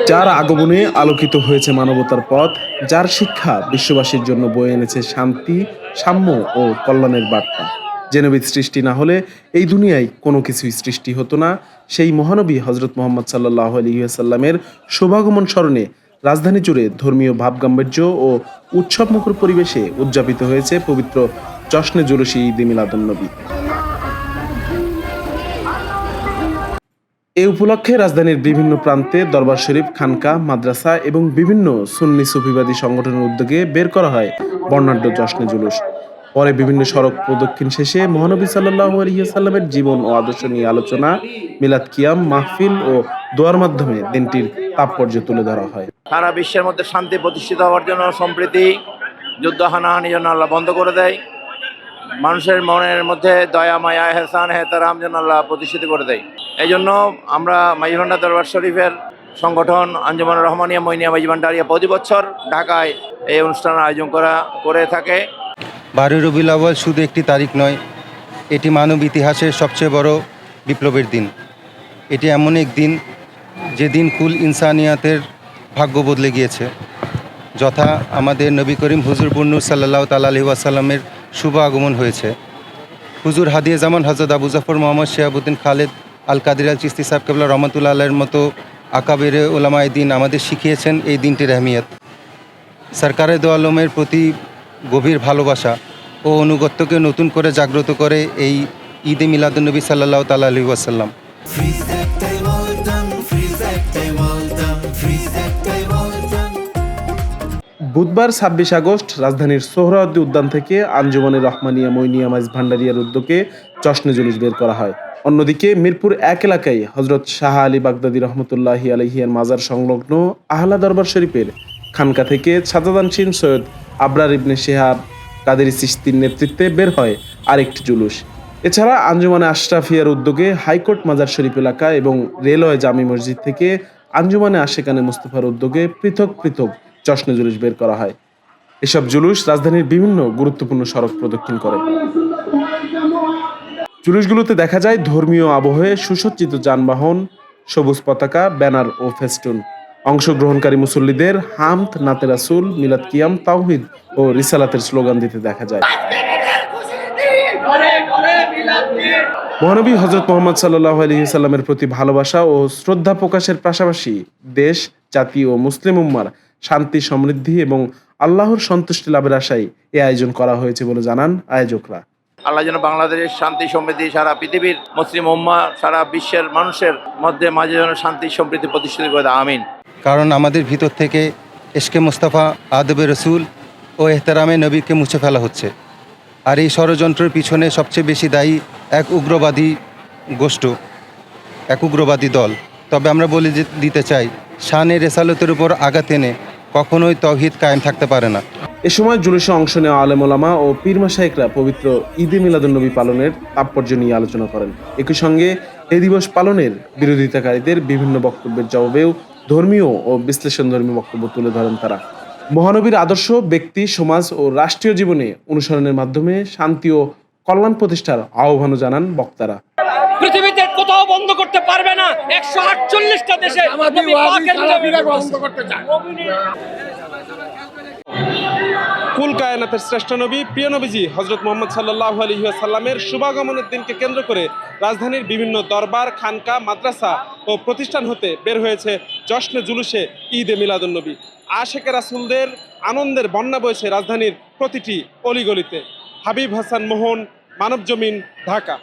যার আগমনে আলোকিত হয়েছে মানবতার পথ, যার শিক্ষা বিশ্ববাসীর জন্য বয়ে এনেছে শান্তি, সাম্য ও কল্যাণের বার্তা। যে নবীর সৃষ্টি না হলে এই দুনিয়ায় কোনো কিছুই সৃষ্টি হতো না। সেই মহানবী হজরত মোহাম্মদ সাল্লাহ আলহিহাসাল্লামের শুভাগমন স্মরণে রাজধানী জুড়ে ধর্মীয় ভাবগাম্ভীর্য ও উৎসবমুখর পরিবেশে উদযাপিত হয়েছে পবিত্র জশ্নে জুলুসি ঈদে মিলাদুন্নবী। এ উপলক্ষে রাজধানীর বিভিন্ন প্রান্তে দরবার শরীফ, খানকা, মাদ্রাসা এবং বিভিন্ন সুন্নি সুফিবাদী সংগঠনের উদ্যোগে বের করা হয় বর্ণাঢ্য জশ্নে জুলুস। পরে বিভিন্ন সড়ক প্রদক্ষিণ শেষে মহানবী সাল্লাল্লাহু আলাইহি ওয়াসাল্লামের জীবন ও আদর্শ নিয়ে আলোচনা, মিলাদ কিয়াম, মাহফিল ও দোয়ার মাধ্যমে দিনটির তাৎপর্য তুলে ধরা হয়। সারা বিশ্বের মধ্যে শান্তি প্রতিষ্ঠিত হওয়ার জন্য, সম্প্রীতি, যুদ্ধ হানাহানি জন্য আল্লাহ বন্ধ করে দেয়। মানুষের মনের মধ্যে দয়া, মায়া, এহসান, এহতারাম যেন আল্লাহ প্রতিষ্ঠিত করে দেয়। এই জন্য আমরা মাইজভান্ডা দরবার শরীফের সংগঠন আঞ্জুমানুর রহমানিয়া মইনিয়া মাইজভান্ডারিয়া প্রতি বছর ঢাকায় এই অনুষ্ঠানের আয়োজন করে থাকে। 12 রবিউল আউয়াল শুধু একটি তারিখ নয়, এটি মানব ইতিহাসের সবচেয়ে বড় বিপ্লবের দিন। এটি এমন এক দিন যেদিন কুল ইনসানিয়াতের ভাগ্য বদলে গিয়েছে। যথা আমাদের নবী করিম হুজুর বুন্নুর সাল্লাল্লাহু তাআলা আলাইহি ওয়াসাল্লামের শুভ আগমন হয়েছে। হুজুর হাদিয়ে জামান হযরত আবু জাফর মোহাম্মদ শিহাবুদ্দিন খালেদ আল কাদির আল চিশতি সাহেব কেবলা রহমাতুল্লাহ আলাইহির মতো আকাবেরে উলামায়ে দ্বীন আমাদের শিখিয়েছেন এই দিনটির আহমিয়ত। সরকারে দো আলমের প্রতি গভীর ভালোবাসা ও অনুগত্যকে নতুন করে জাগ্রত করে এই ঈদে মিলাদুন্নবী সাল্লাল্লাহু তাআলা আলাইহি ওয়াসাল্লাম। বুধবার 26 আগস্ট রাজধানীর সোহরাওয়ার্দী উদ্যান থেকে আঞ্জুমানে রহমানিয়া মইনিয়া মাইজ ভান্ডারিয়ার উদ্যোগে জশ্নে জুলুস বের করা হয়। অন্যদিকে মিরপুর 1 এলাকায় হজরত শাহ আলী বাগদাদী রহমতুল্লাহি আলাইহির মাজার সংলগ্ন আহলা দরবার শরীফের খানকা থেকে সাজাদানশীন সৈয়দ আবরার ইবনে শিহাব কাদেরী চিশতির নেতৃত্বে বের হয় আরেকটি জুলুস। এছাড়া আঞ্জুমানে আশরাফিয়ার উদ্যোগে হাইকোর্ট মাজার শরীফ এলাকা এবং রেলওয়ে জামি মসজিদ থেকে আঞ্জুমানে আশেকানে মুস্তফার উদ্যোগে পৃথক পৃথক জশ্নে জুলুস বের করা হয়। এসব জুলুস রাজধানীর বিভিন্ন গুরুত্বপূর্ণ সড়ক প্রদক্ষিণ করে। জুলুসগুলোতে দেখা যায় ধর্মীয় আবহে সুসজ্জিত যানবাহন, সবুজ পতাকা, ব্যানার ও ফেস্টুন। অংশগ্রহণকারী মুসল্লিদের হামদ, নাতে রাসূল, মিলাদ কিয়াম, তাওহীদ ও রিসালাতের স্লোগান দিতে দেখা যায়। মহানবী হযরত মুহাম্মদ সাল্লাল্লাহু আলাইহি ওয়াসাল্লামের প্রতি ভালোবাসা ও শ্রদ্ধা প্রকাশের পাশাপাশি দেশ, জাতি ও মুসলিম উম্মার শান্তি, সমৃদ্ধি এবং আল্লাহর সন্তুষ্টি লাভের আশায় এই আয়োজন করা হয়েছে বলে জানান আয়োজকরা। আল্লাহ যেন বাংলাদেশের শান্তি সমৃদ্ধি সারা পৃথিবীর মুসলিম উম্মাহ, সারা বিশ্বের মানুষের মাঝে যেন শান্তি সমৃদ্ধি প্রতিষ্ঠিত করে দেয়, আমিন। কারণ আমাদের ভিতর থেকে ইশকে মুস্তাফা, আদবে রসুল ও এহতেরামে নবীকে মুছে ফেলা হচ্ছে। আর এই ষড়যন্ত্রের পিছনে সবচেয়ে বেশি দায়ী এক উগ্রবাদী দল। তবে আমরা বলে দিতে চাই, শানে রেসালতের উপর আঘাত এনে কখনোই তাওহীদ কায়েম থাকতে পারে না। এ সময় জুলুসে অংশ নেওয়া আলেম ওলামা ও পীর মাশায়েখরা পবিত্র ঈদে মিলাদুন্নবী পালনের তাৎপর্য নিয়ে আলোচনা করেন। একই সঙ্গে এই দিবস পালনের বিরোধিতাকারীদের বিভিন্ন বক্তব্যের জবাবেও ধর্মীয় ও বিশ্লেষণধর্মী বক্তব্য তুলে ধরেন তারা। মহানবীর আদর্শ ব্যক্তি, সমাজ ও রাষ্ট্রীয় জীবনে অনুসরণের মাধ্যমে শান্তি ও কল্যাণ প্রতিষ্ঠার আহ্বানও জানান বক্তারা। পৃথিবীতে কোথাও বন্ধ করতে পারবে না, 148টা দেশে নবী পাকের মিলাদ বন্ধ করতে চায়। কুল কায়নাতের শ্রেষ্ঠ নবী, প্রিয় নবীজি হযরত মুহাম্মদ সাল্লাল্লাহু আলাইহি ওয়াসাল্লামের শুভাগমনের দিনকে কেন্দ্র করে রাজধানীর বিভিন্ন দরবার, খানকা, মাদ্রাসা ও প্রতিষ্ঠান হতে বের হয়েছে জশ্নে জুলুসে ঈদে মিলাদুন্নবী। আশেকে রাসূলদের আনন্দের বন্যা বইছে রাজধানীর প্রতিটি অলিগলিতে। হাবিব হাসান মোহন, মানবজমিন, ঢাকা।